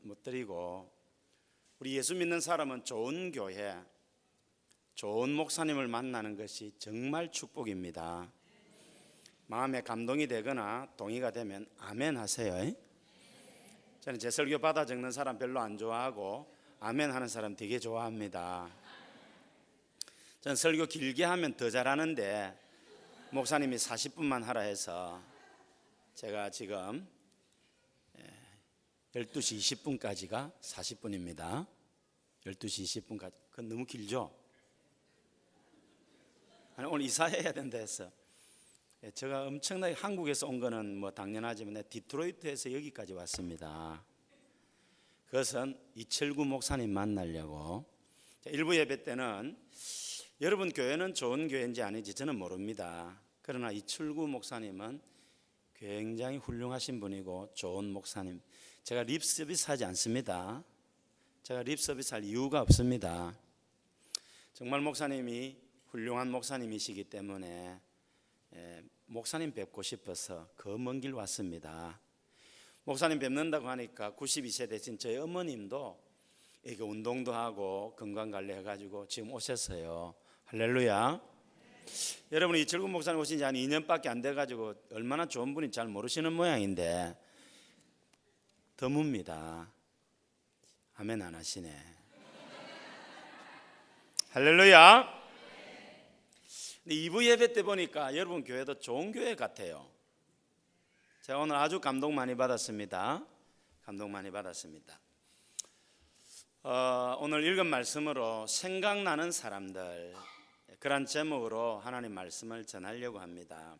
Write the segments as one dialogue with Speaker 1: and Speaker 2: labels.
Speaker 1: 못 드리고, 우리 예수 믿는 사람은 좋은 교회, 좋은 목사님을 만나는 것이 정말 축복입니다. 마음에 감동이 되거나 동의가 되면 아멘 하세요. 저는 제 설교 받아 적는 사람 별로 안 좋아하고 아멘 하는 사람 되게 좋아합니다. 저는 설교 길게 하면 더 잘하는데 목사님이 40분만 하라 해서 제가 지금 12시 20분까지가 40분입니다. 12시 20분까지. 그건 너무 길죠? 아니, 오늘 이사해야 된다 해서. 제가 엄청나게 한국에서 온 거는 뭐 당연하지만 디트로이트에서 여기까지 왔습니다. 그것은 이철구 목사님 만나려고. 일부 예배 때는 여러분 교회는 좋은 교회인지 아닌지 저는 모릅니다. 그러나 이철구 목사님은 굉장히 훌륭하신 분이고 좋은 목사님. 제가 립서비스 하지 않습니다. 제가 립서비스 할 이유가 없습니다. 정말 목사님이 훌륭한 목사님이시기 때문에 목사님 뵙고 싶어서 그 먼 길 왔습니다. 목사님 뵙는다고 하니까 92세 되신 저희 어머님도 이게 운동도 하고 건강관리 해가지고 지금 오셨어요. 할렐루야. 여러분 이철구 목사님 오신 지 한 2년밖에 안 돼가지고 얼마나 좋은 분인지 잘 모르시는 모양인데 드뭅니다. 아멘 안 하시네. 할렐루야. 2부 예배 때 보니까 여러분 교회도 좋은 교회 같아요. 제가 오늘 아주 감동 많이 받았습니다. 감동 많이 받았습니다. 오늘 읽은 말씀으로 생각나는 사람들, 그런 제목으로 하나님 말씀을 전하려고 합니다.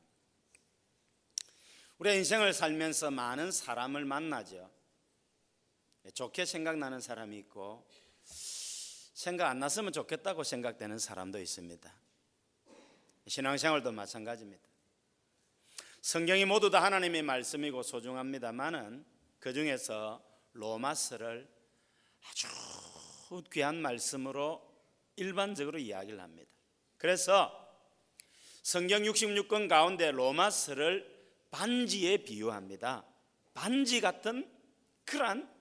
Speaker 1: 우리의 인생을 살면서 많은 사람을 만나죠. 좋게 생각나는 사람이 있고 생각 안 났으면 좋겠다고 생각되는 사람도 있습니다. 신앙생활도 마찬가지입니다. 성경이 모두 다 하나님의 말씀이고 소중합니다만은 그 중에서 로마서를 아주 귀한 말씀으로 일반적으로 이야기를 합니다. 그래서 성경 66권 가운데 로마서를 반지에 비유합니다. 반지 같은 그러한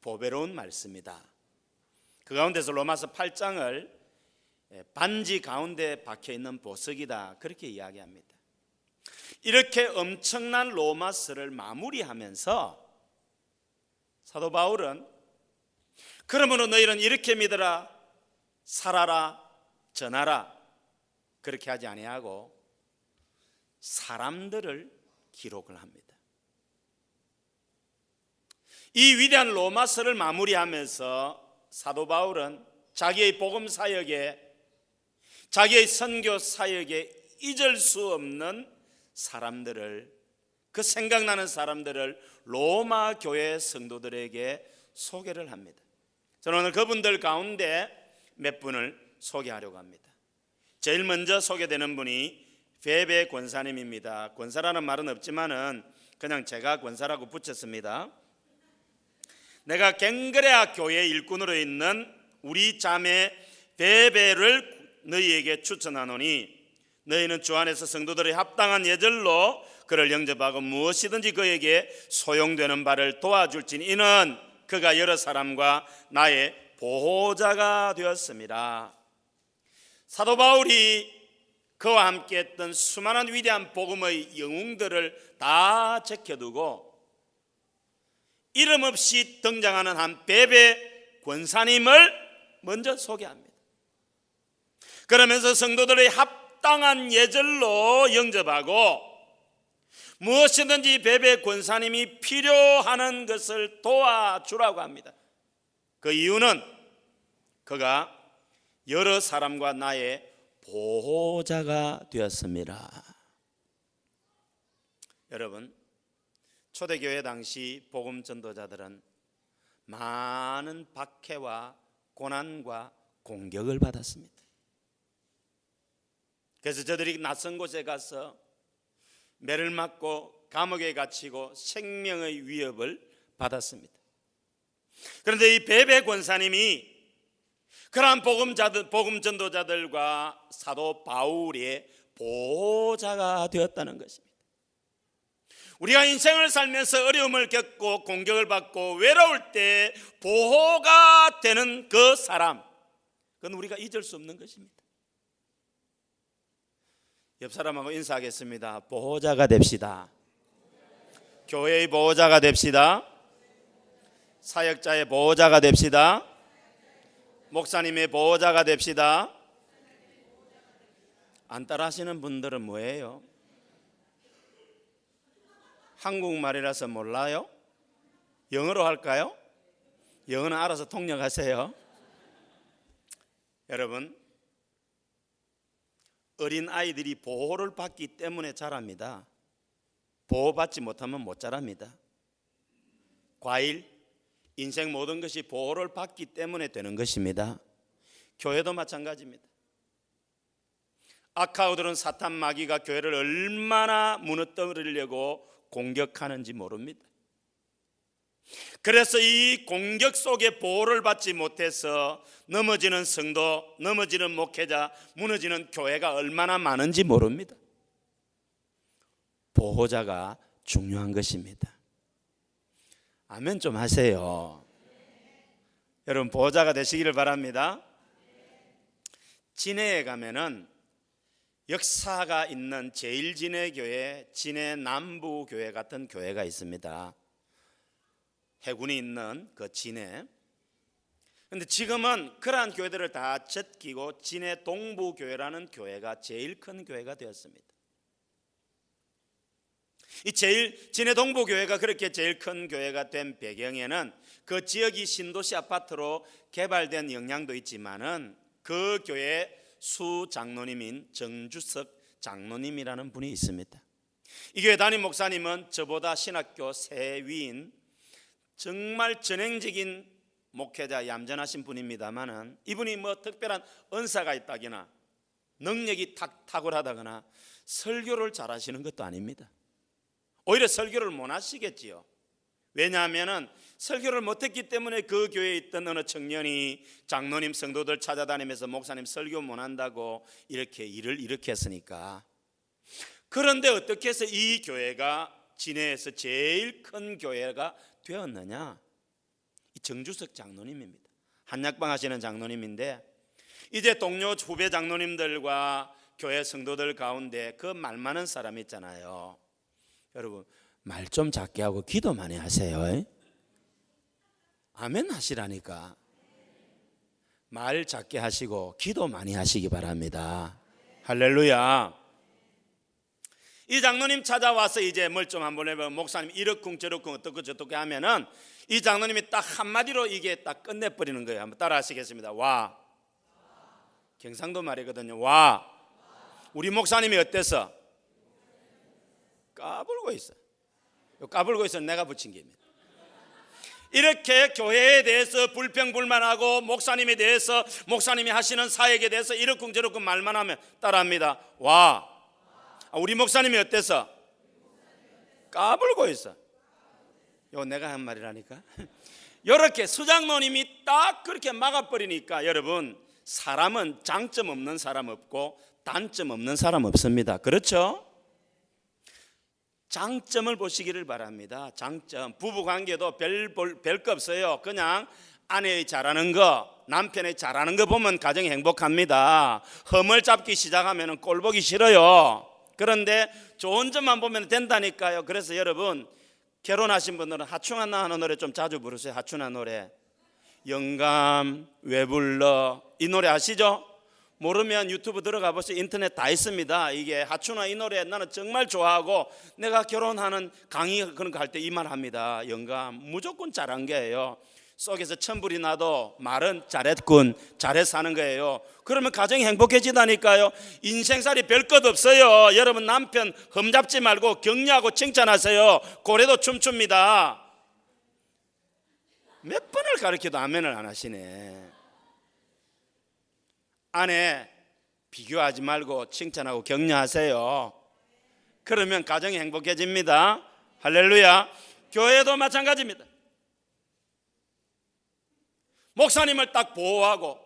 Speaker 1: 보배로운 말씀이다. 그 가운데서 로마서 8장을 반지 가운데 박혀있는 보석이다 그렇게 이야기합니다. 이렇게 엄청난 로마서를 마무리하면서 사도 바울은 그러므로 너희는 이렇게 믿어라, 살아라, 전하라 그렇게 하지 아니하고 사람들을 기록을 합니다. 이 위대한 로마서를 마무리하면서 사도 바울은 자기의 복음 사역에, 자기의 선교 사역에 잊을 수 없는 사람들을, 그 생각나는 사람들을 로마 교회 성도들에게 소개를 합니다. 저는 오늘 그분들 가운데 몇 분을 소개하려고 합니다. 제일 먼저 소개되는 분이 베베 권사님입니다. 권사라는 말은 없지만은 그냥 제가 권사라고 붙였습니다. 내가 갱그레아 교회 일꾼으로 있는 우리 자매 베베를 너희에게 추천하노니 너희는 주 안에서 성도들의 합당한 예절로 그를 영접하고 무엇이든지 그에게 소용되는 바를 도와줄지니 이는 그가 여러 사람과 나의 보호자가 되었습니다. 사도 바울이 그와 함께 했던 수많은 위대한 복음의 영웅들을 다 제껴두고 이름 없이 등장하는 한 베베 권사님을 먼저 소개합니다. 그러면서 성도들의 합당한 예절로 영접하고 무엇이든지 베베 권사님이 필요하는 것을 도와주라고 합니다. 그 이유는 그가 여러 사람과 나의 보호자가 되었습니다. 여러분, 초대교회 당시 복음 전도자들은 많은 박해와 고난과 공격을 받았습니다. 그래서 저들이 낯선 곳에 가서 매를 맞고 감옥에 갇히고 생명의 위협을 받았습니다. 그런데 이 베베 권사님이 그러한 복음 전도자들과 사도 바울의 보호자가 되었다는 것입니다. 우리가 인생을 살면서 어려움을 겪고 공격을 받고 외로울 때 보호가 되는 그 사람, 그건 우리가 잊을 수 없는 것입니다. 옆 사람하고 인사하겠습니다. 보호자가 됩시다. 교회의 보호자가 됩시다. 사역자의 보호자가 됩시다. 목사님의 보호자가 됩시다. 안 따라 하시는 분들은 뭐예요? 한국말이라서 몰라요? 영어로 할까요? 영어는 알아서 통역하세요. 여러분, 어린 아이들이 보호를 받기 때문에 자랍니다. 보호받지 못하면 못 자랍니다. 과일, 인생 모든 것이 보호를 받기 때문에 되는 것입니다. 교회도 마찬가지입니다. 악하우들은 사탄 마귀가 교회를 얼마나 무너뜨리려고 공격하는지 모릅니다. 그래서 이 공격 속에 보호를 받지 못해서 넘어지는 성도, 넘어지는 목회자, 무너지는 교회가 얼마나 많은지 모릅니다. 보호자가 중요한 것입니다. 아멘 좀 하세요. 여러분, 보호자가 되시기를 바랍니다. 진해에 가면은 역사가 있는 제일진해교회, 진해 남부교회 같은 교회가 있습니다. 해군이 있는 그 진해. 그런데 지금은 그러한 교회들을 다 제끼고 진해 동부교회라는 교회가 제일 큰 교회가 되었습니다. 이 진해 동부교회가 그렇게 제일 큰 교회가 된 배경에는 그 지역이 신도시 아파트로 개발된 영향도 있지만은 그 교회 수장로님인 정주석 장로님이라는 분이 있습니다. 이 교회 담임 목사님은 저보다 신학교 세 위인 정말 전행적인 목회자, 얌전하신 분입니다만은 이분이 뭐 특별한 은사가 있다거나 능력이 탁월하다거나 설교를 잘하시는 것도 아닙니다. 오히려 설교를 못 하시겠지요. 왜냐하면 설교를 못했기 때문에 그 교회에 있던 어느 청년이 장로님 성도들 찾아다니면서 목사님 설교 못한다고 이렇게 일을 일으켰으니까. 그런데 어떻게 해서 이 교회가 진해에서 제일 큰 교회가 되었느냐? 이 정주석 장로님입니다. 한약방 하시는 장로님인데 이제 동료 후배 장로님들과 교회 성도들 가운데 그 말 많은 사람 있잖아요. 여러분, 말 좀 작게 하고 기도 많이 하세요. 아멘 하시라니까. 말 작게 하시고 기도 많이 하시기 바랍니다. 할렐루야. 이 장로님 찾아와서 이제 뭘 좀 한번 해보면 목사님 이렇쿵 저렇쿵 어떻고 저떻게 하면은 이 장로님이 딱 한마디로 이게 딱 끝내버리는 거예요. 한번 따라 하시겠습니다. 와. 경상도 말이거든요. 와. 우리 목사님이 어때서? 까불고 있어. 까불고 있어. 내가 붙인 겁니다. 이렇게 교회에 대해서 불평불만하고 목사님에 대해서 목사님이 하시는 사역에 대해서 이렇쿵 저렇쿵 말만 하면 따라합니다. 와. 우리 목사님이 어때서? 까불고 있어. 이거 내가 한 말이라니까. 이렇게 수장로님이 딱 그렇게 막아버리니까 여러분, 사람은 장점 없는 사람 없고 단점 없는 사람 없습니다. 그렇죠? 장점을 보시기를 바랍니다. 장점, 부부관계도 별거 없어요. 그냥 아내의 잘하는 거, 남편의 잘하는 거 보면 가정이 행복합니다. 허물 잡기 시작하면 꼴 보기 싫어요. 그런데 좋은 점만 보면 된다니까요. 그래서 여러분, 결혼하신 분들은 하춘아 하는 노래 좀 자주 부르세요. 하춘아 노래. 영감 왜 불러, 이 노래 아시죠? 모르면 유튜브 들어가 보세요. 인터넷 다 있습니다. 이게 하춘아 이 노래 나는 정말 좋아하고 내가 결혼하는 강의 그런 거 할 때 이 말 합니다. 영감 무조건 잘한 거예요. 속에서 천불이 나도 말은 잘했군, 잘해서 하는 거예요. 그러면 가정이 행복해지다니까요. 인생살이 별것 없어요. 여러분, 남편 흠잡지 말고 격려하고 칭찬하세요. 고래도 춤춥니다. 몇 번을 가르쳐도 아멘을 안 하시네. 아내 비교하지 말고 칭찬하고 격려하세요. 그러면 가정이 행복해집니다. 할렐루야. 교회도 마찬가지입니다. 목사님을 딱 보호하고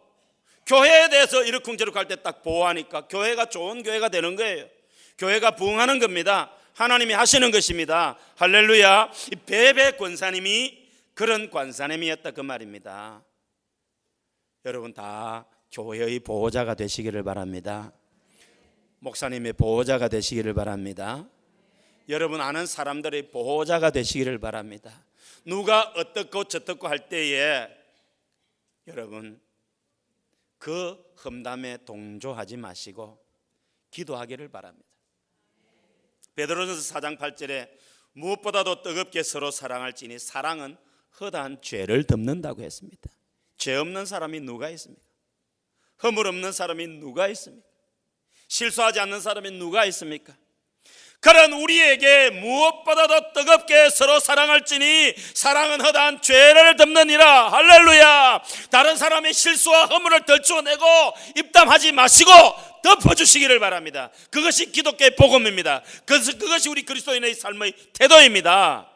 Speaker 1: 교회에 대해서 이러쿵저러쿵 할 때 딱 보호하니까 교회가 좋은 교회가 되는 거예요. 교회가 부흥하는 겁니다. 하나님이 하시는 것입니다. 할렐루야. 이 베베 권사님이 그런 권사님이었다 그 말입니다. 여러분 다 교회의 보호자가 되시기를 바랍니다. 목사님의 보호자가 되시기를 바랍니다. 여러분 아는 사람들의 보호자가 되시기를 바랍니다. 누가 어떻고 저떻고 할 때에 여러분 그 험담에 동조하지 마시고 기도하기를 바랍니다. 베드로전서 4장 8절에 무엇보다도 뜨겁게 서로 사랑할지니 사랑은 허다한 죄를 덮는다고 했습니다. 죄 없는 사람이 누가 있습니까? 허물 없는 사람이 누가 있습니까? 실수하지 않는 사람이 누가 있습니까? 그런 우리에게 무엇보다도 뜨겁게 서로 사랑할지니 사랑은 허다한 죄를 덮느니라. 할렐루야. 다른 사람의 실수와 허물을 덜추어내고 입담하지 마시고 덮어주시기를 바랍니다. 그것이 기독교의 복음입니다. 그것이 우리 그리스도인의 삶의 태도입니다.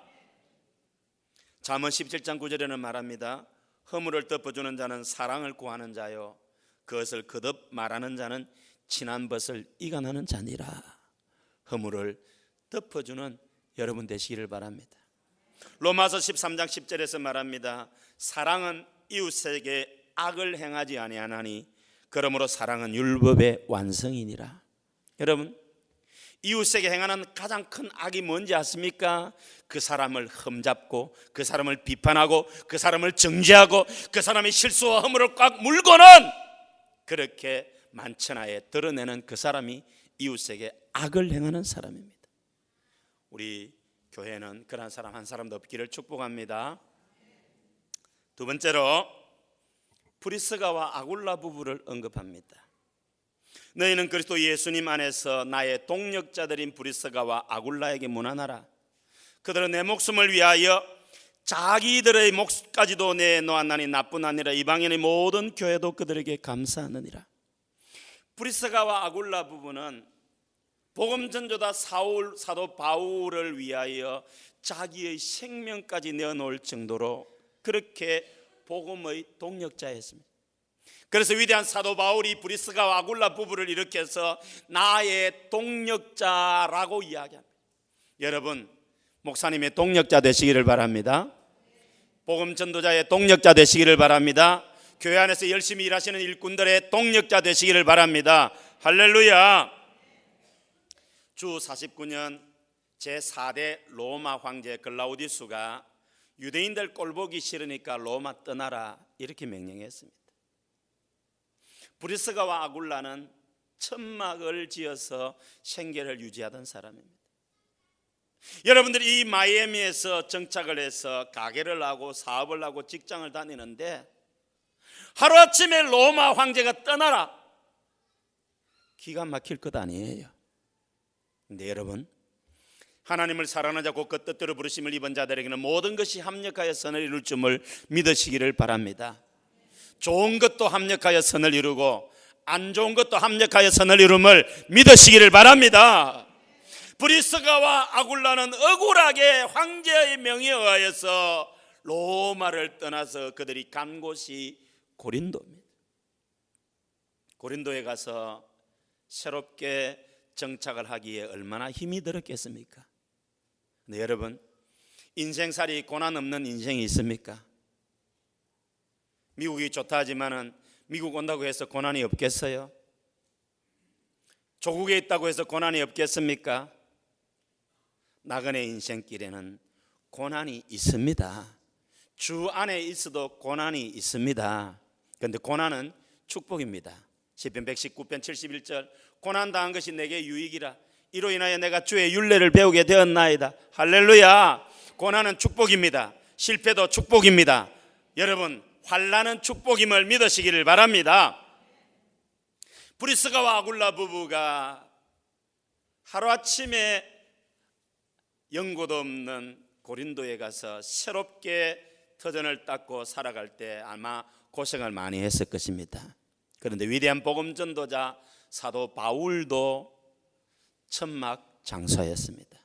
Speaker 1: 잠언 17장 9절에는 말합니다. 허물을 덮어주는 자는 사랑을 구하는 자요 그것을 거듭 말하는 자는 친한 벗을 이간하는 자니라. 허물을 덮어주는 여러분 되시기를 바랍니다. 로마서 13장 10절에서 말합니다. 사랑은 이웃에게 악을 행하지 아니하나니 그러므로 사랑은 율법의 완성이니라. 여러분 이웃에게 행하는 가장 큰 악이 뭔지 아십니까? 그 사람을 흠잡고 그 사람을 비판하고 그 사람을 정죄하고 그 사람의 실수와 허물을 꽉 물고는 그렇게 만천하에 드러내는 그 사람이 이웃에게 악을 행하는 사람입니다. 우리 교회는 그런 사람 한 사람도 없기를 축복합니다. 두 번째로 브리스가와 아굴라 부부를 언급합니다. 너희는 그리스도 예수님 안에서 나의 동력자들인 브리스가와 아굴라에게 문안하라. 그들은 내 목숨을 위하여 자기들의 몫까지도 내놓았나니 나뿐 아니라 이방인의 모든 교회도 그들에게 감사하느니라. 브리스가와 아굴라 부부는 복음 전도자 사도 바울을 위하여 자기의 생명까지 내어놓을 정도로 그렇게 복음의 동력자였습니다. 그래서 위대한 사도 바울이 브리스가와 아굴라 부부를 일으켜서 나의 동력자라고 이야기합니다. 여러분 목사님의 동력자 되시기를 바랍니다. 복음 전도자의 동력자 되시기를 바랍니다. 교회 안에서 열심히 일하시는 일꾼들의 동력자 되시기를 바랍니다. 할렐루야. 주 49년 제4대 로마 황제 글라우디우스가 유대인들 꼴보기 싫으니까 로마 떠나라 이렇게 명령했습니다. 브리스가와 아굴라는 천막을 지어서 생계를 유지하던 사람입니다. 여러분들이 이 마이애미에서 정착을 해서 가게를 하고 사업을 하고 직장을 다니는데 하루아침에 로마 황제가 떠나라 기가 막힐 것 아니에요. 근데 여러분 하나님을 사랑하는 자 곧 그 뜻대로 부르심을 입은 자들에게는 모든 것이 합력하여 선을 이룰 줄을 믿으시기를 바랍니다. 좋은 것도 합력하여 선을 이루고 안 좋은 것도 합력하여 선을 이룸을 믿으시기를 바랍니다. 브리스가와 아굴라는 억울하게 황제의 명에 의하여서 로마를 떠나서 그들이 간 곳이 고린도입니다. 고린도에 가서 새롭게 정착을 하기에 얼마나 힘이 들었겠습니까? 네, 여러분 인생살이 고난 없는 인생이 있습니까? 미국이 좋다 하지만은 미국 온다고 해서 고난이 없겠어요? 조국에 있다고 해서 고난이 없겠습니까? 나그네 인생길에는 고난이 있습니다. 주 안에 있어도 고난이 있습니다. 그런데 고난은 축복입니다. 시편 119편 71절 고난 당한 것이 내게 유익이라 이로 인하여 내가 주의 율례를 배우게 되었나이다. 할렐루야. 고난은 축복입니다. 실패도 축복입니다. 여러분 환난은 축복임을 믿으시기를 바랍니다. 브리스가와 아굴라 부부가 하루아침에 연고도 없는 고린도에 가서 새롭게 터전을 닦고 살아갈 때 아마 고생을 많이 했을 것입니다. 그런데 위대한 복음 전도자 사도 바울도 천막 장사였습니다.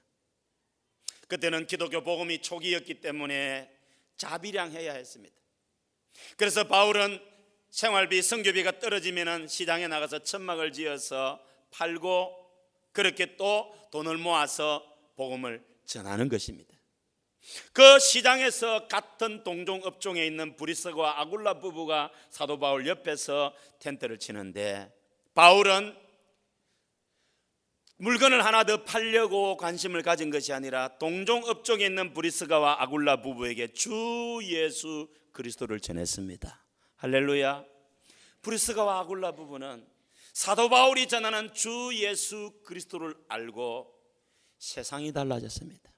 Speaker 1: 그때는 기독교 복음이 초기였기 때문에 자비량해야 했습니다. 그래서 바울은 생활비, 선교비가 떨어지면 시장에 나가서 천막을 지어서 팔고 그렇게 또 돈을 모아서 복음을 전하는 것입니다. 그 시장에서 같은 동종 업종에 있는 브리스가와 아굴라 부부가 사도 바울 옆에서 텐트를 치는데, 바울은 물건을 하나 더 팔려고 관심을 가진 것이 아니라 동종 업종에 있는 브리스가와 아굴라 부부에게 주 예수 그리스도를 전했습니다. 할렐루야. 브리스가와 아굴라 부부는 사도 바울이 전하는 주 예수 그리스도를 알고 세상이 달라졌습니다.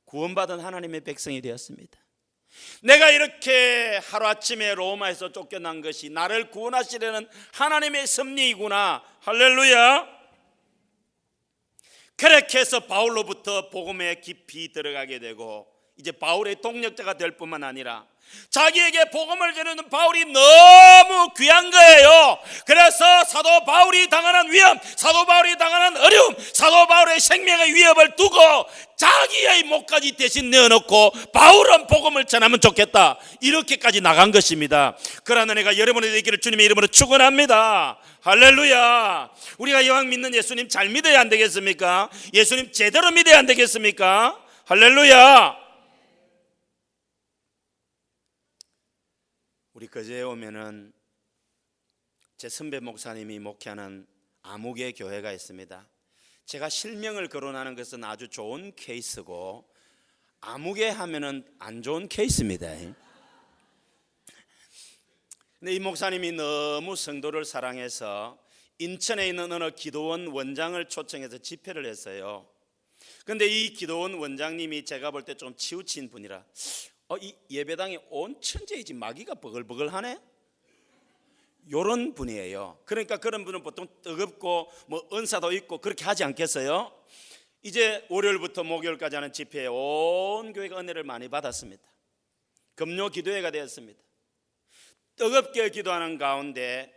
Speaker 1: 구원받은 하나님의 백성이 되었습니다. 내가 이렇게 하루아침에 로마에서 쫓겨난 것이 나를 구원하시려는 하나님의 섭리이구나. 할렐루야. 그렇게 해서 바울로부터 복음에 깊이 들어가게 되고, 이제 바울의 동력자가 될 뿐만 아니라 자기에게 복음을 전하는 바울이 너무 귀한 거예요. 그래서 사도 바울이 당하는 위험, 사도 바울이 당하는 어려움, 사도 바울의 생명의 위협을 두고 자기의 목까지 대신 내어놓고 바울은 복음을 전하면 좋겠다, 이렇게까지 나간 것입니다. 그러나 내가 여러분의 되기를 주님의 이름으로 축원합니다. 할렐루야. 우리가 이왕 믿는 예수님 잘 믿어야 안 되겠습니까? 예수님 제대로 믿어야 안 되겠습니까? 할렐루야. 우리 거제에 오면은 제 선배 목사님이 목회하는 아무개 교회가 있습니다. 제가 실명을 거론하는 것은 아주 좋은 케이스고, 아무개 하면은 안 좋은 케이스입니다. 근데 이 목사님이 너무 성도를 사랑해서 인천에 있는 어느 기도원 원장을 초청해서 집회를 했어요. 근데 이 기도원 원장님이 제가 볼 때 좀 치우친 분이라, 이 예배당이 온 천재이지 마귀가 버글버글하네, 요런 분이에요. 그러니까 그런 분은 보통 뜨겁고 뭐 은사도 있고 그렇게 하지 않겠어요? 이제 월요일부터 목요일까지 하는 집회에 온 교회가 은혜를 많이 받았습니다. 금요 기도회가 되었습니다. 뜨겁게 기도하는 가운데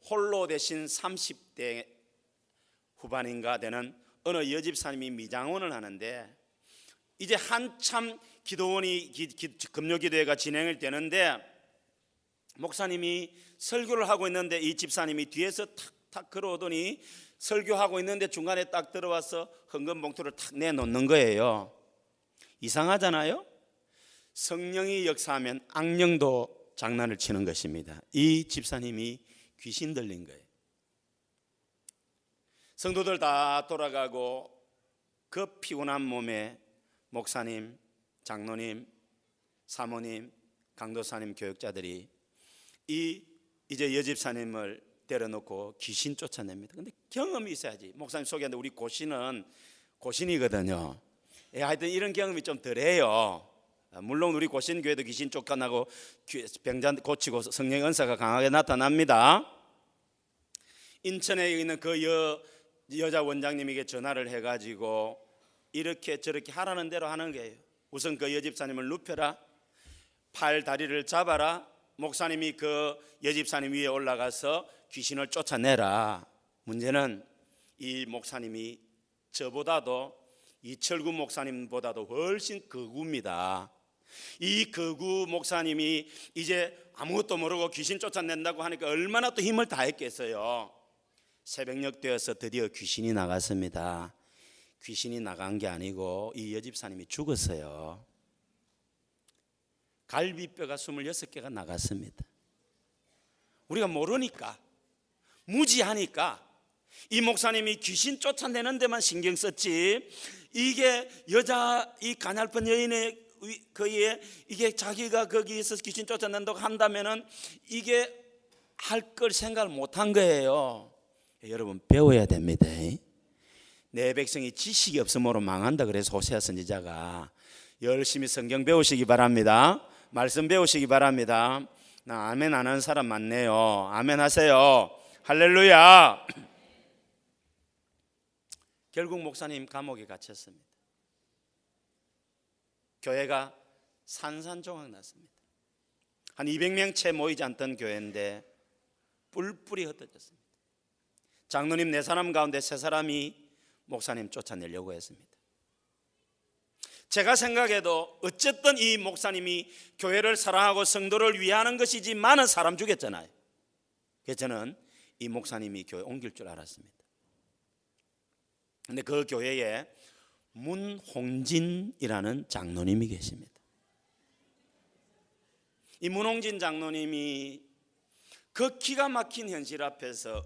Speaker 1: 홀로 되신 30대 후반인가 되는 어느 여집사님이 미장원을 하는데, 이제 한참 기도원이 금요 기도회가 진행을 되는데, 목사님이 설교를 하고 있는데 이 집사님이 뒤에서 탁탁 걸어오더니 설교하고 있는데 중간에 딱 들어와서 헌금 봉투를 탁 내놓는 거예요. 이상하잖아요. 성령이 역사하면 악령도 장난을 치는 것입니다. 이 집사님이 귀신 들린 거예요. 성도들 다 돌아가고 그 피곤한 몸에 목사님, 장로님, 사모님, 강도사님, 교육자들이 이제 여집사님을 데려놓고 귀신 쫓아냅니다. 근데 경험이 있어야지. 목사님 소개하는데 우리 고신이거든요. 하여튼 이런 경험이 좀 덜해요. 물론 우리 고신교회도 귀신 쫓아나고 병자 고치고 성령의 은사가 강하게 나타납니다. 인천에 있는 그 여자 원장님에게 전화를 해가지고 이렇게 저렇게 하라는 대로 하는 거예요. 우선 그 여집사님을 눕혀라, 팔 다리를 잡아라, 목사님이 그 여집사님 위에 올라가서 귀신을 쫓아내라. 문제는 이 목사님이 저보다도 이철구 목사님보다도 훨씬 거구입니다. 이 거구 목사님이 이제 아무것도 모르고 귀신 쫓아낸다고 하니까 얼마나 또 힘을 다했겠어요. 새벽녘 되어서 드디어 귀신이 나갔습니다. 귀신이 나간 게 아니고 이 여집사님이 죽었어요. 갈비뼈가 26개가 나갔습니다. 우리가 모르니까, 무지하니까 이 목사님이 귀신 쫓아내는 데만 신경 썼지, 이게 이 가냘픈 여인의 거기에 이게 자기가 거기에서 귀신 쫓아낸다고 한다면은 이게 할 걸 생각을 못한 거예요. 여러분 배워야 됩니다. 내 백성이 지식이 없으므로 망한다 그래서 호세아 선지자가 열심히 성경 배우시기 바랍니다. 말씀 배우시기 바랍니다. 나 아멘 안 하는 사람 많네요. 아멘 하세요. 할렐루야. 결국 목사님 감옥에 갇혔습니다. 교회가 산산조각 났습니다. 한 200명 채 모이지 않던 교회인데 뿔뿔이 흩어졌습니다. 장로님 4사람 가운데 3사람이 목사님 쫓아내려고 했습니다. 제가 생각해도 어쨌든 이 목사님이 교회를 사랑하고 성도를 위하는 것이지 많은 사람 죽였잖아요. 그래서 저는 이 목사님이 교회 옮길 줄 알았습니다. 근데 그 교회에 문홍진이라는 장로님이 계십니다. 이 문홍진 장로님이 그 기가 막힌 현실 앞에서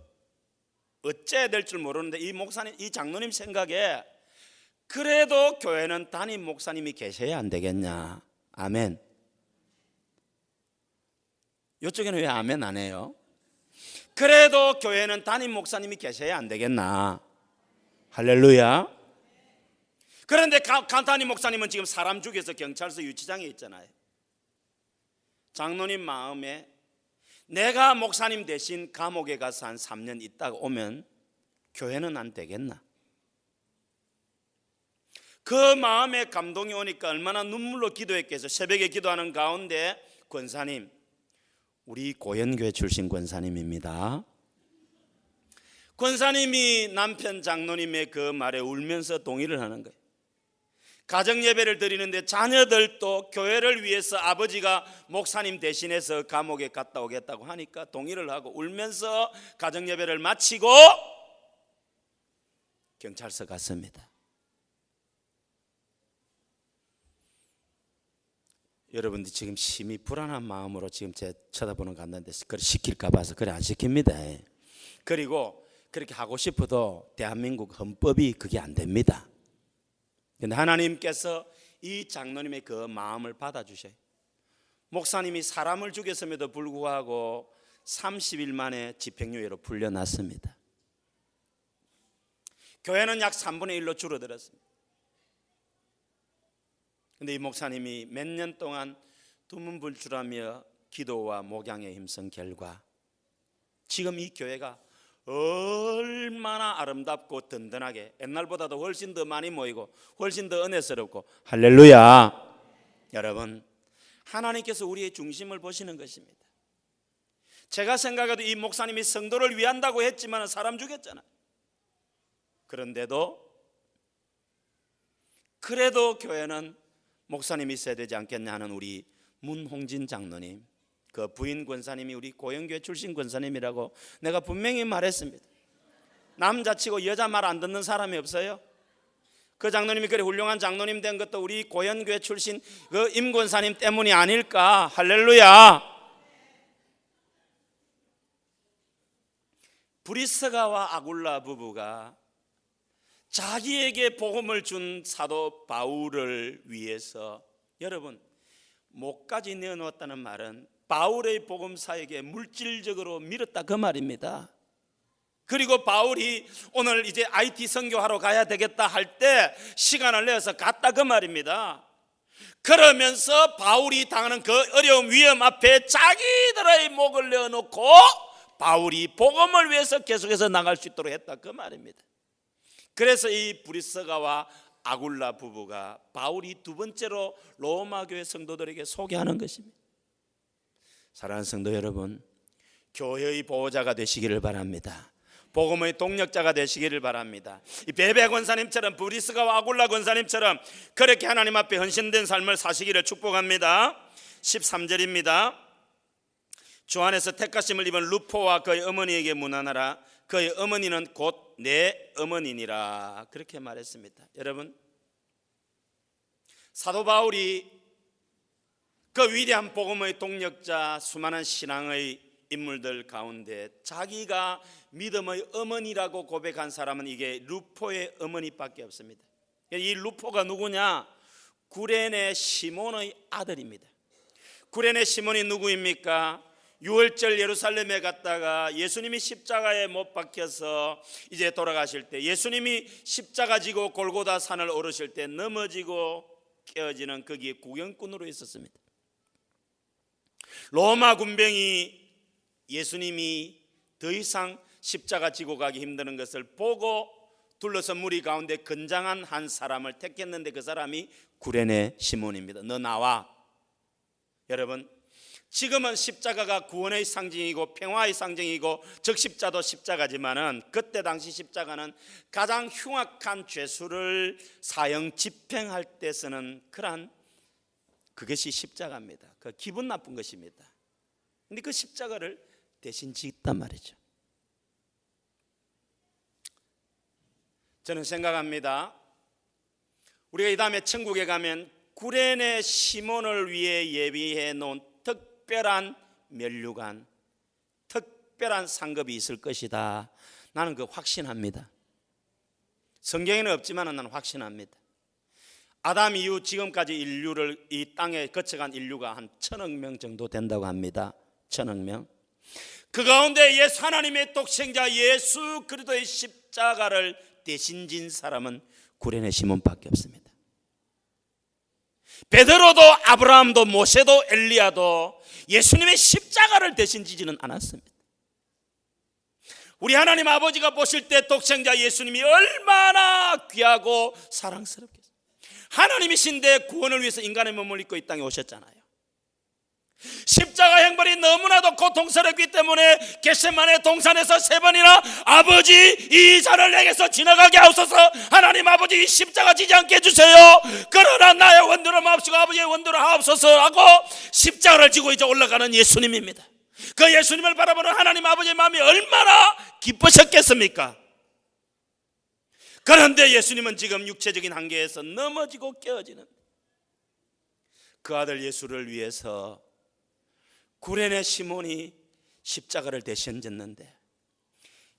Speaker 1: 어째야 될 줄 모르는데 이 목사님, 이 장로님 생각에 그래도 교회는 담임 목사님이 계셔야 안 되겠냐. 아멘. 이쪽에는 왜 아멘 안 해요? 그래도 교회는 담임 목사님이 계셔야 안 되겠나. 할렐루야. 그런데 담임 목사님은 지금 사람 죽여서 경찰서 유치장에 있잖아요. 장로님 마음에 내가 목사님 대신 감옥에 가서 한 3년 있다가 오면 교회는 안 되겠나. 그 마음에 감동이 오니까 얼마나 눈물로 기도했겠어요. 새벽에 기도하는 가운데 권사님, 우리 고현교회 출신 권사님입니다. 권사님이 남편 장로님의 그 말에 울면서 동의를 하는 거예요. 가정예배를 드리는데 자녀들도 교회를 위해서 아버지가 목사님 대신해서 감옥에 갔다 오겠다고 하니까 동의를 하고 울면서 가정예배를 마치고 경찰서 갔습니다. 여러분들 지금 심히 불안한 마음으로 지금 제 쳐다보는 것 같는데 그걸 시킬까 봐서 그래 안 시킵니다. 그리고 그렇게 하고 싶어도 대한민국 헌법이 그게 안 됩니다. 그런데 하나님께서 이 장로님의 그 마음을 받아주셔요. 목사님이 사람을 죽였음에도 불구하고 30일 만에 집행유예로 풀려났습니다. 교회는 약 3분의 1로 줄어들었습니다. 그런데 이 목사님이 몇 년 동안 두문불출하며 기도와 목양에 힘쓴 결과 지금 이 교회가 얼마나 아름답고 든든하게 옛날보다도 훨씬 더 많이 모이고 훨씬 더 은혜스럽고 할렐루야. 여러분, 하나님께서 우리의 중심을 보시는 것입니다. 제가 생각해도 이 목사님이 성도를 위한다고 했지만 사람 죽였잖아요. 그런데도 그래도 교회는 목사님이 있어야 되지 않겠냐 하는 우리 문홍진 장로님, 그 부인 권사님이 우리 고영교회 출신 권사님이라고 내가 분명히 말했습니다. 남자치고 여자 말 안 듣는 사람이 없어요. 그 장로님이 그래 훌륭한 장로님 된 것도 우리 고현교회 출신 그 임 권사님 때문이 아닐까. 할렐루야. 브리스가와 아굴라 부부가 자기에게 복음을 준 사도 바울을 위해서 여러분 목까지 내어놓았다는 말은 바울의 복음사에게 물질적으로 밀었다 그 말입니다. 그리고 바울이 오늘 이제 IT 선교하러 가야 되겠다 할 때 시간을 내서 갔다 그 말입니다. 그러면서 바울이 당하는 그 어려움 위험 앞에 자기들의 목을 내어놓고 바울이 복음을 위해서 계속해서 나갈 수 있도록 했다 그 말입니다. 그래서 이 브리스가와 아굴라 부부가 바울이 두 번째로 로마 교회 성도들에게 소개하는 것입니다. 사랑하는 성도 여러분, 교회의 보호자가 되시기를 바랍니다. 복음의 동력자가 되시기를 바랍니다. 이 베베 권사님처럼 브리스가와 아굴라 권사님처럼 그렇게 하나님 앞에 헌신된 삶을 사시기를 축복합니다. 13절입니다. 주 안에서 택하심을 입은 루포와 그의 어머니에게 문안하라. 그의 어머니는 곧 내 어머니니라. 그렇게 말했습니다. 여러분, 사도 바울이 그 위대한 복음의 동력자 수많은 신앙의 인물들 가운데 자기가 믿음의 어머니라고 고백한 사람은 이게 루포의 어머니밖에 없습니다. 이 루포가 누구냐? 구레네 시몬의 아들입니다. 구레네 시몬이 누구입니까? 6월절 예루살렘에 갔다가 예수님이 십자가에 못 박혀서 이제 돌아가실 때 예수님이 십자가 지고 골고다 산을 오르실 때 넘어지고 깨어지는 거기에 구경꾼으로 있었습니다. 로마 군병이 예수님이 더 이상 십자가 지고 가기 힘드는 것을 보고 둘러선 무리 가운데 건장한 한 사람을 택했는데 그 사람이 구레네 시몬입니다. 너 나와. 여러분, 지금은 십자가가 구원의 상징이고 평화의 상징이고 적십자도 십자가지만은 그때 당시 십자가는 가장 흉악한 죄수를 사형 집행할 때 쓰는 그것이 십자가입니다. 그 기분 나쁜 것입니다. 근데 그 십자가를 대신 짓단 말이죠. 저는 생각합니다. 우리가 이 다음에 천국에 가면 구레네 시몬을 위해 예비해 놓은 특별한 면류관, 특별한 상급이 있을 것이다. 나는 그 확신합니다. 성경에는 없지만 나는 확신합니다. 아담 이후 지금까지 인류를 이 땅에 거쳐간 인류가 한 1000억 명 정도 된다고 합니다. 1000억 명. 그 가운데 예수 하나님의 독생자 예수 그리스도의 십자가를 대신 진 사람은 구레네 시몬밖에 없습니다. 베드로도 아브라함도 모세도 엘리야도 예수님의 십자가를 대신 지지는 않았습니다. 우리 하나님 아버지가 보실 때 독생자 예수님이 얼마나 귀하고 사랑스럽겠어요. 하나님이신데 구원을 위해서 인간의 몸을 입고 이 땅에 오셨잖아요. 십자가 행벌이 너무나도 고통스럽기 때문에 겟세마네 동산에서 3번이나 아버지 이 잔을 내게서 지나가게 하옵소서, 하나님 아버지 이 십자가 지지 않게 해주세요, 그러나 나의 원대로 마옵시고 아버지의 원대로 하옵소서 하고 십자가를 지고 이제 올라가는 예수님입니다. 그 예수님을 바라보는 하나님 아버지의 마음이 얼마나 기쁘셨겠습니까? 그런데 예수님은 지금 육체적인 한계에서 넘어지고 깨어지는 그 아들 예수를 위해서 구레네 시몬이 십자가를 대신 졌는데,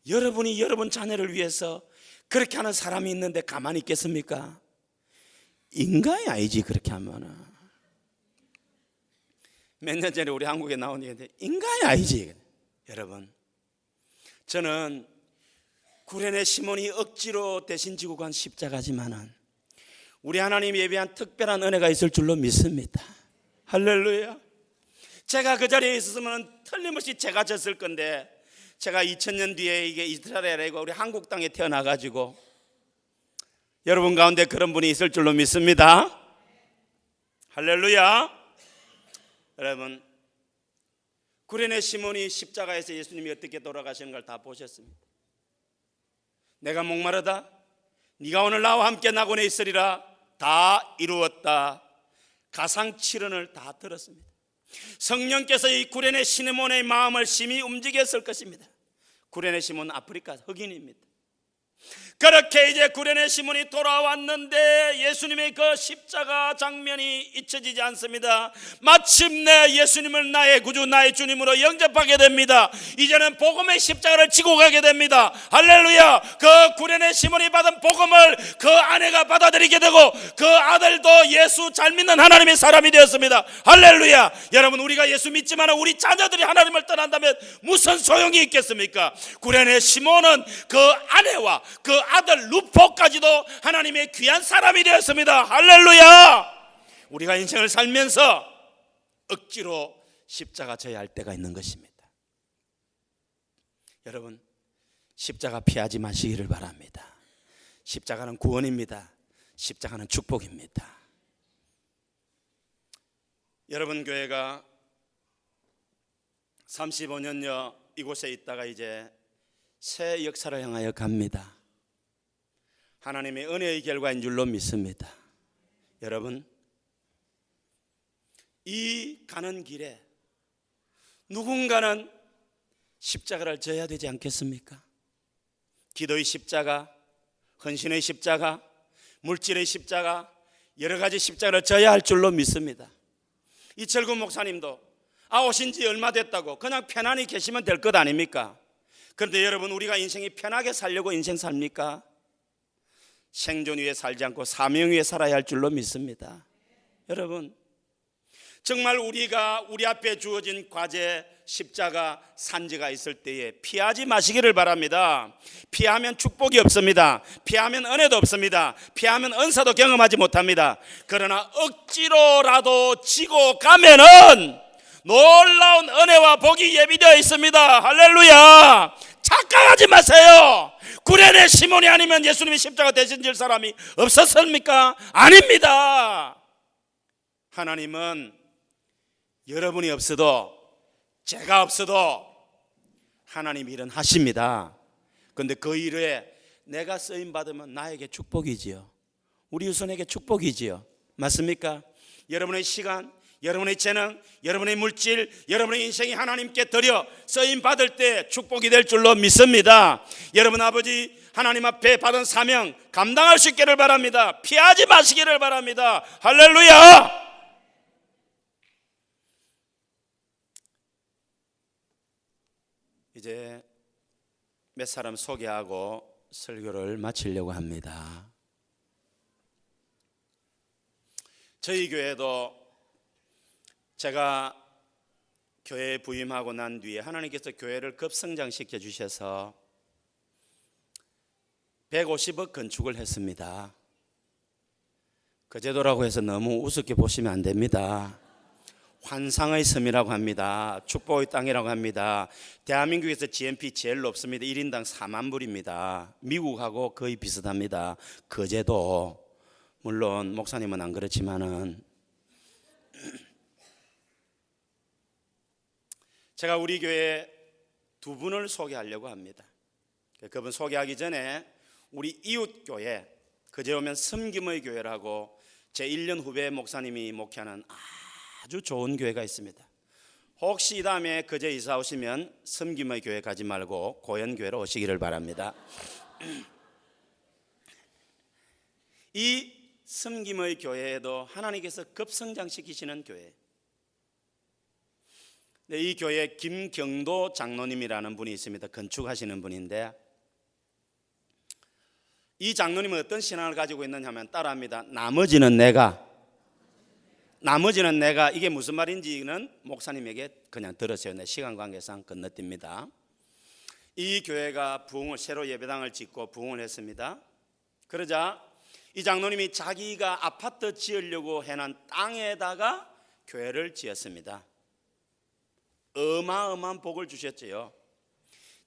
Speaker 1: 여러분이 여러분 자녀를 위해서 그렇게 하는 사람이 있는데 가만히 있겠습니까? 인간이 아니지. 그렇게 하면은 몇 년 전에 우리 한국에 나온 얘기인데 인간이 아니지. 여러분, 저는 구레네 시몬이 억지로 대신 지고 간 십자가지만은 우리 하나님 예비한 특별한 은혜가 있을 줄로 믿습니다. 할렐루야. 제가 그 자리에 있었으면 틀림없이 제가 졌을 건데, 제가 2000년 뒤에 이게 이스라엘이 아니고 우리 한국 땅에 태어나가지고 여러분 가운데 그런 분이 있을 줄로 믿습니다. 할렐루야. 여러분, 구레네 시몬이 십자가에서 예수님이 어떻게 돌아가시는 걸 다 보셨습니다. 내가 목마르다, 네가 오늘 나와 함께 낙원에 있으리라, 다 이루었다. 가상칠언을 다 들었습니다. 성령께서 이 구레네 시몬의 마음을 심히 움직였을 것입니다. 구레네 시몬은 아프리카 흑인입니다. 그렇게 이제 구레네 시몬이 돌아왔는데 예수님의 그 십자가 장면이 잊혀지지 않습니다. 마침내 예수님을 나의 구주 나의 주님으로 영접하게 됩니다. 이제는 복음의 십자가를 지고 가게 됩니다. 할렐루야. 그 구레네 시몬이 받은 복음을 그 아내가 받아들이게 되고 그 아들도 예수 잘 믿는 하나님의 사람이 되었습니다. 할렐루야. 여러분, 우리가 예수 믿지만 우리 자녀들이 하나님을 떠난다면 무슨 소용이 있겠습니까? 구레네 시몬은 그 아내와 그 아들 루포까지도 하나님의 귀한 사람이 되었습니다. 할렐루야. 우리가 인생을 살면서 억지로 십자가 져야 할 때가 있는 것입니다. 여러분, 십자가 피하지 마시기를 바랍니다. 십자가는 구원입니다. 십자가는 축복입니다. 여러분, 교회가 35년여 이곳에 있다가 이제 새 역사를 향하여 갑니다. 하나님의 은혜의 결과인 줄로 믿습니다. 여러분, 이 가는 길에 누군가는 십자가를 져야 되지 않겠습니까? 기도의 십자가, 헌신의 십자가, 물질의 십자가, 여러 가지 십자가를 져야 할 줄로 믿습니다. 이철구 목사님도 오신 지 얼마 됐다고 그냥 편안히 계시면 될 것 아닙니까? 그런데 여러분, 우리가 인생이 편하게 살려고 인생 삽니까? 생존 위에 살지 않고 사명 위에 살아야 할 줄로 믿습니다. 여러분, 정말 우리가 우리 앞에 주어진 과제, 십자가, 산지가 있을 때에 피하지 마시기를 바랍니다. 피하면 축복이 없습니다. 피하면 은혜도 없습니다. 피하면 은사도 경험하지 못합니다. 그러나 억지로라도 지고 가면은 놀라운 은혜와 복이 예비되어 있습니다. 할렐루야. 착각하지 마세요. 구레네 시몬이 아니면 예수님이 십자가 대신 질 사람이 없었습니까? 아닙니다. 하나님은 여러분이 없어도, 제가 없어도 하나님 일은 하십니다. 그런데 그 일에 내가 쓰임 받으면 나에게 축복이지요. 우리 후손에게 축복이지요. 맞습니까? 여러분의 시간, 여러분의 재능, 여러분의 물질, 여러분의 인생이 하나님께 드려 쓰임 받을 때 축복이 될 줄로 믿습니다. 여러분 아버지 하나님 앞에 받은 사명 감당할 수 있기를 바랍니다. 피하지 마시기를 바랍니다. 할렐루야. 이제 몇 사람 소개하고 설교를 마치려고 합니다. 저희 교회도 제가 교회에 부임하고 난 뒤에 하나님께서 교회를 급성장시켜 주셔서 150억 건축을 했습니다. 그 제도라고 해서 너무 우습게 보시면 안 됩니다. 환상의 섬이라고 합니다. 축복의 땅이라고 합니다. 대한민국에서 GNP 제일 높습니다. 1인당 4만 불입니다. 미국하고 거의 비슷합니다. 거제도 물론 목사님은 안 그렇지만은 제가 우리 교회 두 분을 소개하려고 합니다. 그분 소개하기 전에 우리 이웃교회 거제 오면 섬김의 교회라고 제 1년 후배 목사님이 목회하는 아주 좋은 교회가 있습니다. 혹시 이 다음에 거제 이사 오시면 섬김의 교회 가지 말고 고현교회로 오시기를 바랍니다. 이 섬김의 교회에도 하나님께서 급성장시키시는 교회. 이 교회에 김경도 장로님이라는 분이 있습니다. 건축하시는 분인데 이 장로님은 어떤 신앙을 가지고 있느냐 하면 따라합니다. 나머지는 내가 이게 무슨 말인지는 목사님에게 그냥 들으세요. 내 시간 관계상 건너뜁니다. 이 교회가 부흥을 새로 예배당을 짓고 부흥을 했습니다. 그러자 이 장로님이 자기가 아파트 지으려고 해놓은 땅에다가 교회를 지었습니다. 어마어마한 복을 주셨지요.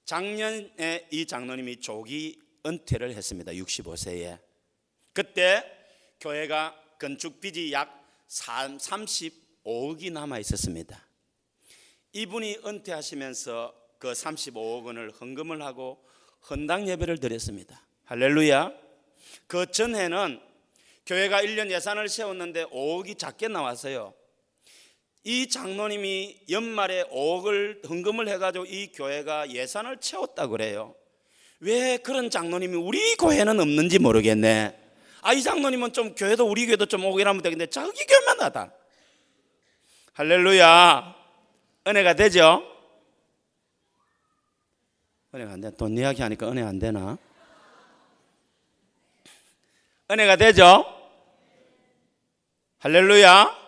Speaker 1: 작년에 이 장로님이 조기 은퇴를 했습니다. 65세에. 그때 교회가 건축 빚이 약 35억이 남아 있었습니다. 이분이 은퇴하시면서 그 35억 원을 헌금을 하고 헌당 예배를 드렸습니다. 할렐루야. 그 전해는 교회가 1년 예산을 세웠는데 5억이 작게 나왔어요. 이 장로님이 연말에 5억을 헌금을 해가지고 이 교회가 예산을 채웠다 그래요. 왜 그런 장로님이 우리 교회는 없는지 모르겠네. 이 장로님은 좀 교회도 우리 교회도 좀 오게 하면 되겠는데 자기 교회만 하다. 할렐루야. 은혜가 되죠? 은혜가 안 돼. 돈 이야기 하니까 은혜 안 되나? 은혜가 되죠? 할렐루야.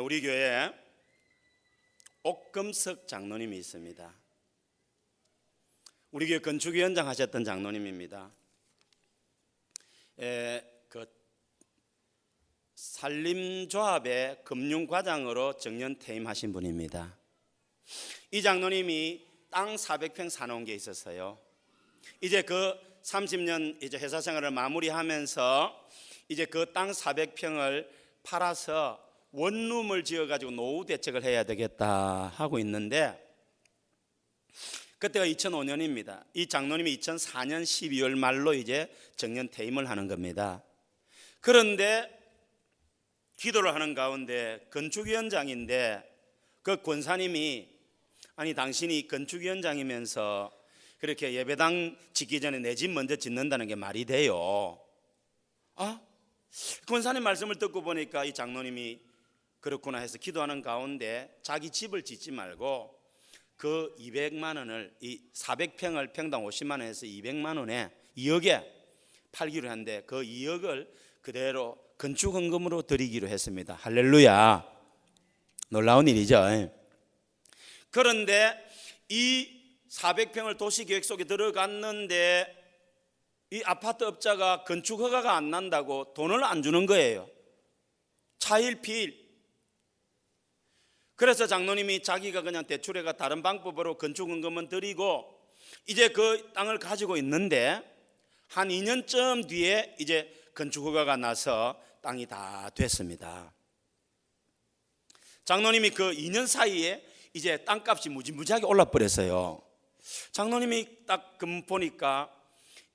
Speaker 1: 우리 교회에 옥금석 장로님이 있습니다. 우리 교회 건축위원장 하셨던 장로님입니다. 그 산림조합의 금융과장으로 정년 퇴임하신 분입니다. 이 장로님이 땅 400평 사놓은 게 있었어요. 이제 그 30년 이제 회사 생활을 마무리하면서 이제 그 땅 400평을 팔아서 원룸을 지어가지고 노후 대책을 해야 되겠다 하고 있는데 그때가 2005년입니다. 이 장로님이 2004년 12월 말로 이제 정년 퇴임을 하는 겁니다. 그런데 기도를 하는 가운데 건축위원장인데 그 권사님이 아니 당신이 건축위원장이면서 그렇게 예배당 짓기 전에 내 집 먼저 짓는다는 게 말이 돼요? 권사님 말씀을 듣고 보니까 이 장로님이 그렇구나 해서 기도하는 가운데 자기 집을 짓지 말고 그 200만 원을 이 400평을 평당 50만 원에서 200만 원에 2억에 팔기로 한데 그 2억을 그대로 건축헌금으로 드리기로 했습니다. 할렐루야. 놀라운 일이죠. 그런데 이 400평을 도시계획 속에 들어갔는데 이 아파트 업자가 건축 허가가 안 난다고 돈을 안 주는 거예요. 차일피일. 그래서 장로님이 자기가 그냥 대출해가 다른 방법으로 건축헌금은 드리고 이제 그 땅을 가지고 있는데 한 2년쯤 뒤에 이제 건축허가가 나서 땅이 다 됐습니다. 장로님이 그 2년 사이에 이제 땅값이 무지무지하게 올라버렸어요. 장로님이 딱 보니까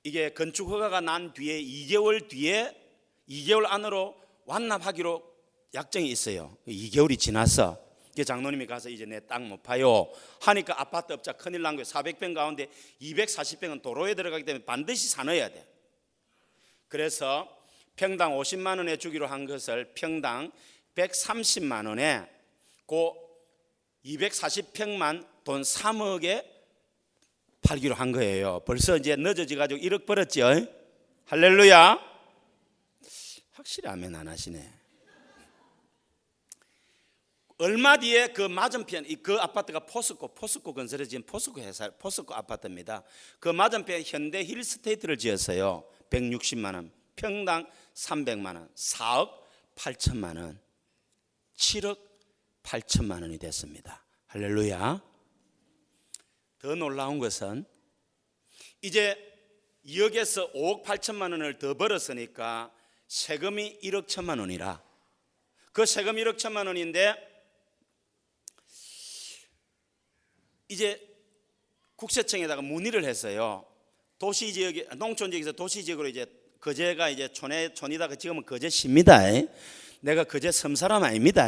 Speaker 1: 이게 건축허가가 난 뒤에 2개월 안으로 완납하기로 약정이 있어요. 2개월이 지났어. 장로님이 가서 이제 내 땅 못 파요 하니까 아파트 업자 큰일 난 거예요. 400평 가운데 240평은 도로에 들어가기 때문에 반드시 사놔야 돼. 그래서 평당 50만 원에 주기로 한 것을 평당 130만 원에 그 240평만 돈 3억에 팔기로 한 거예요. 벌써 이제 늦어져 가지고 1억 벌었죠. 할렐루야. 확실히 아멘 안 하시네. 얼마 뒤에 그 맞은편, 그 아파트가 포스코 건설에 지은 포스코 회사, 포스코 아파트입니다. 그 맞은편에 현대 힐스테이트를 지었어요. 160만 원, 평당 300만 원, 4억 8천만 원, 7억 8천만 원이 됐습니다. 할렐루야. 더 놀라운 것은 이제 2억에서 5억 8천만 원을 더 벌었으니까 세금이 1억 1천만 원이라, 그 세금 1억 1천만 원인데 이제 국세청에다가 문의를 했어요. 도시지역에, 농촌지역에서 도시지역으로 이제 거제가 이제 촌이다가 지금은 거제시입니다. 내가 거제 섬사람 아닙니다.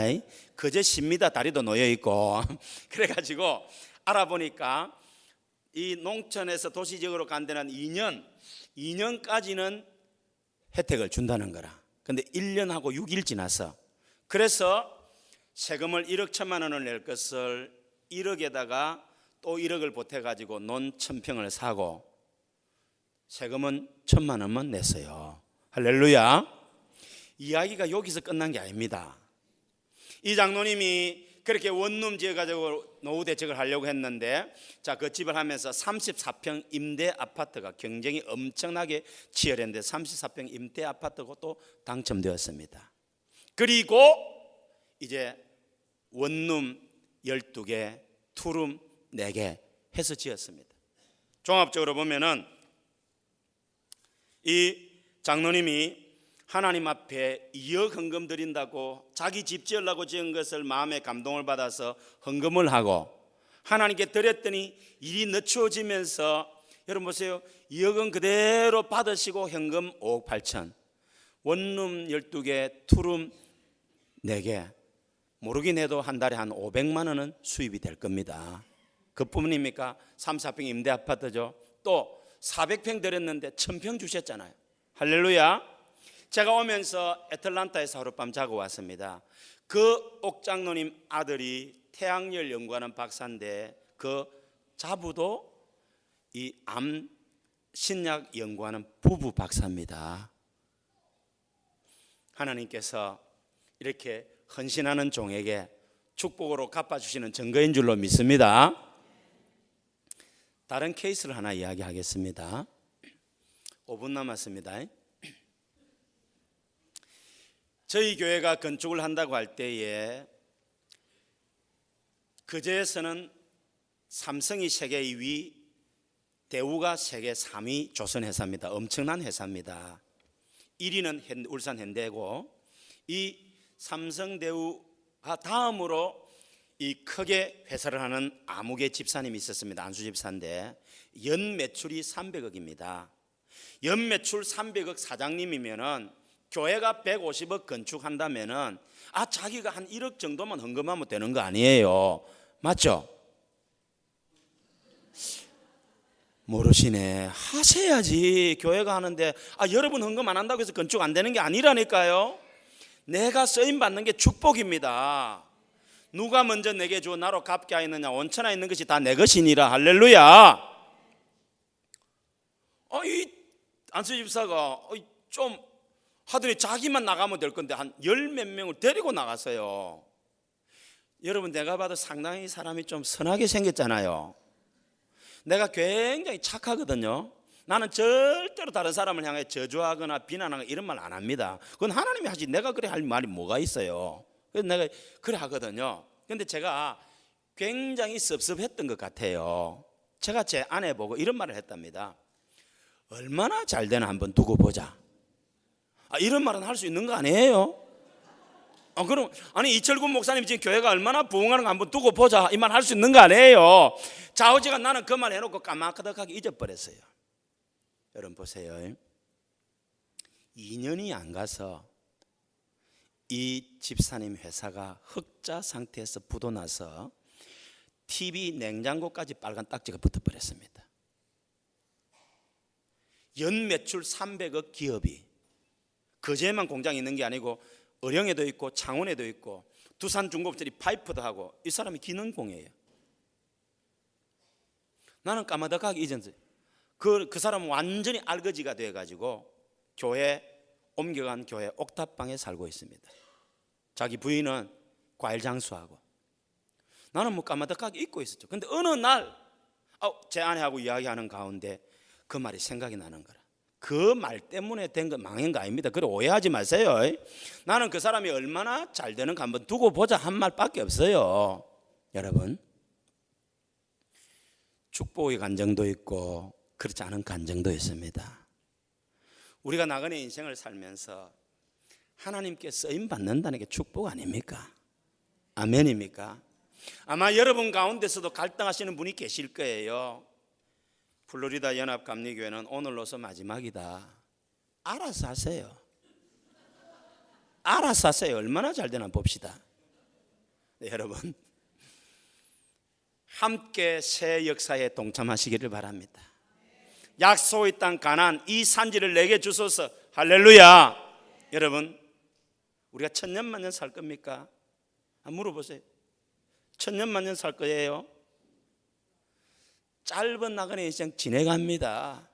Speaker 1: 거제시입니다. 다리도 놓여 있고. 그래가지고 알아보니까 이 농촌에서 도시지역으로 간 데는 2년까지는 혜택을 준다는 거라. 근데 1년하고 6일 지났어. 그래서 세금을 1억 1천만 원을 낼 것을 1억에다가 또 1억을 보태가지고 논 1000평을 사고 세금은 1천만 원만 냈어요. 할렐루야. 이야기가 여기서 끝난 게 아닙니다. 이 장로님이 그렇게 원룸 지어가지고 노후 대책을 하려고 했는데, 자, 그 집을 하면서 34평 임대 아파트가 경쟁이 엄청나게 치열했는데 34평 임대 아파트가 또 당첨되었습니다. 그리고 이제 원룸 12개, 투룸 4개 해서 지었습니다. 종합적으로 보면은 이 장로님이 하나님 앞에 2억 헌금 드린다고 자기 집 지으려고 지은 것을 마음에 감동을 받아서 헌금을 하고 하나님께 드렸더니 일이 늦춰지면서, 여러분 보세요, 2억은 그대로 받으시고 현금 5억 8천, 원룸 12개, 투룸 4개, 모르긴 해도 한 달에 한 500만 원은 수입이 될 겁니다. 그뿐입니까? 3, 4평 임대 아파트죠. 또 400평 드렸는데 1000평 주셨잖아요. 할렐루야. 제가 오면서 애틀란타에서 하룻밤 자고 왔습니다. 그 옥장로님 아들이 태양열 연구하는 박사인데 그 자부도 이 암 신약 연구하는 부부 박사입니다. 하나님께서 이렇게 헌신하는 종에게 축복으로 갚아주시는 증거인 줄로 믿습니다. 다른 케이스를 하나 이야기하겠습니다. 5분 남았습니다. 저희 교회가 건축을 한다고 할 때에 거제에서는 삼성이 세계 2위, 대우가 세계 3위 조선회사입니다. 엄청난 회사입니다. 1위는 울산 현대고, 이 삼성 대우가 다음으로 이 크게 회사를 하는 아무개 집사님이 있었습니다. 안수 집사인데 연 매출이 300억입니다. 연 매출 300억 사장님이면은 교회가 150억 건축한다면은 자기가 한 1억 정도만 헌금하면 되는 거 아니에요. 맞죠? 모르시네. 하셔야지. 교회가 하는데 여러분 헌금 안 한다고 해서 건축 안 되는 게 아니라니까요. 내가 쓰임 받는 게 축복입니다. 누가 먼저 내게 줘 나로 갚게 하였느냐, 온천하 있는 것이 다 내 것이니라. 할렐루야. 이 안수 집사가 좀 하더니 자기만 나가면 될 건데 한 10몇 명을 데리고 나갔어요. 여러분, 내가 봐도 상당히 사람이 좀 선하게 생겼잖아요. 내가 굉장히 착하거든요. 나는 절대로 다른 사람을 향해 저주하거나 비난하거나 이런 말 안 합니다. 그건 하나님이 하지 내가 그래 할 말이 뭐가 있어요. 그래서 내가 그래 하거든요. 그런데 제가 굉장히 섭섭했던 것 같아요. 제가 제 아내 보고 이런 말을 했답니다. 얼마나 잘 되나 한번 두고 보자. 이런 말은 할 수 있는 거 아니에요? 그럼 이철gun 목사님 지금 교회가 얼마나 부흥하는 거 한번 두고 보자, 이 말 할 수 있는 거 아니에요? 좌우지간 나는 그 말 해놓고 까마득하게 잊어버렸어요. 여러분 보세요. 2년이 안 가서 이 집사님 회사가 흑자 상태에서 부도나서 TV 냉장고까지 빨간 딱지가 붙어버렸습니다. 연 매출 300억 기업이 거제에만 공장이 있는 게 아니고 의령에도 있고 창원에도 있고 두산 중공업들이 파이프도 하고 이 사람이 기능공이에요. 나는 까마득하게 잊었어요. 그 사람은 완전히 알거지가 돼가지고 교회 옮겨간 교회 옥탑방에 살고 있습니다. 자기 부인은 과일 장수하고 나는 뭐 까마득하게 잊고 있었죠. 근데 어느 날 제 아내하고 이야기하는 가운데 그 말이 생각이 나는 거라. 그 말 때문에 된 거 망한 거 아닙니다. 그래 오해하지 마세요. 나는 그 사람이 얼마나 잘 되는가 한번 두고 보자 한 말밖에 없어요. 여러분, 축복의 간정도 있고 그렇지 않은 간정도 있습니다. 우리가 나그네 인생을 살면서 하나님께 쓰임 받는다는 게 축복 아닙니까? 아멘입니까? 아마 여러분 가운데서도 갈등하시는 분이 계실 거예요. 플로리다 연합감리교회는 오늘로서 마지막이다. 알아서 하세요. 알아서 하세요. 얼마나 잘 되나 봅시다. 네, 여러분 함께 새 역사에 동참하시기를 바랍니다. 약속의 땅 가나안 이 산지를 내게 주소서. 할렐루야. 여러분 우리가 천년만년 살 겁니까? 물어보세요. 천년만년 살 거예요? 짧은 나그네 인생 지내갑니다.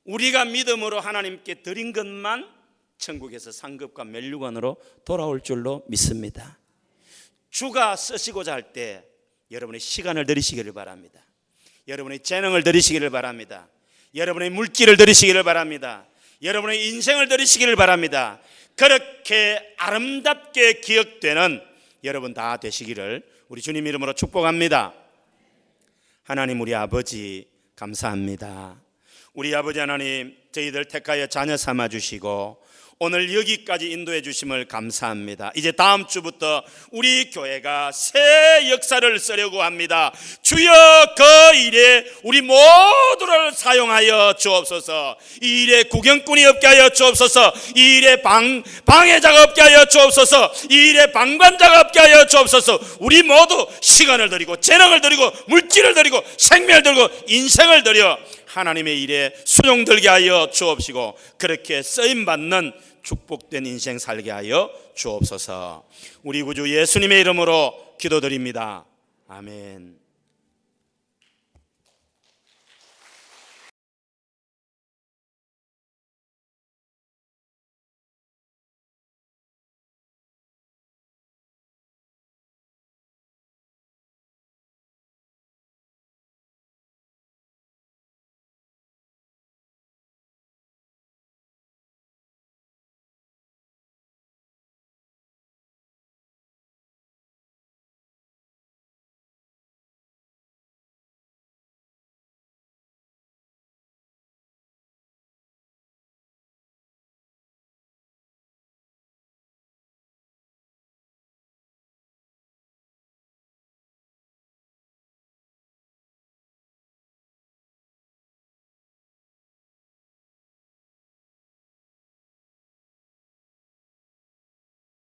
Speaker 1: 우리가 믿음으로 하나님께 드린 것만 천국에서 상급과 면류관으로 돌아올 줄로 믿습니다. 주가 쓰시고자 할 때 여러분의 시간을 들이시기를 바랍니다. 여러분의 재능을 들이시기를 바랍니다. 여러분의 물질을 들이시기를 바랍니다. 여러분의 인생을 들이시기를 바랍니다. 그렇게 아름답게 기억되는 여러분 다 되시기를 우리 주님 이름으로 축복합니다. 하나님 우리 아버지 감사합니다. 우리 아버지 하나님 저희들 택하여 자녀 삼아 주시고 오늘 여기까지 인도해 주심을 감사합니다. 이제 다음 주부터 우리 교회가 새 역사를 쓰려고 합니다. 주여 그 일에 우리 모두를 사용하여 주옵소서. 이 일에 구경꾼이 없게 하여 주옵소서. 이 일에 방해자가 없게 하여 주옵소서. 이 일에 방관자가 없게 하여 주옵소서. 우리 모두 시간을 들이고 재능을 들이고 물질을 들이고 생명을 들이고 인생을 들여 하나님의 일에 수용들게 하여 주옵시고 그렇게 쓰임받는 축복된 인생 살게 하여 주옵소서. 우리 구주 예수님의 이름으로 기도드립니다. 아멘.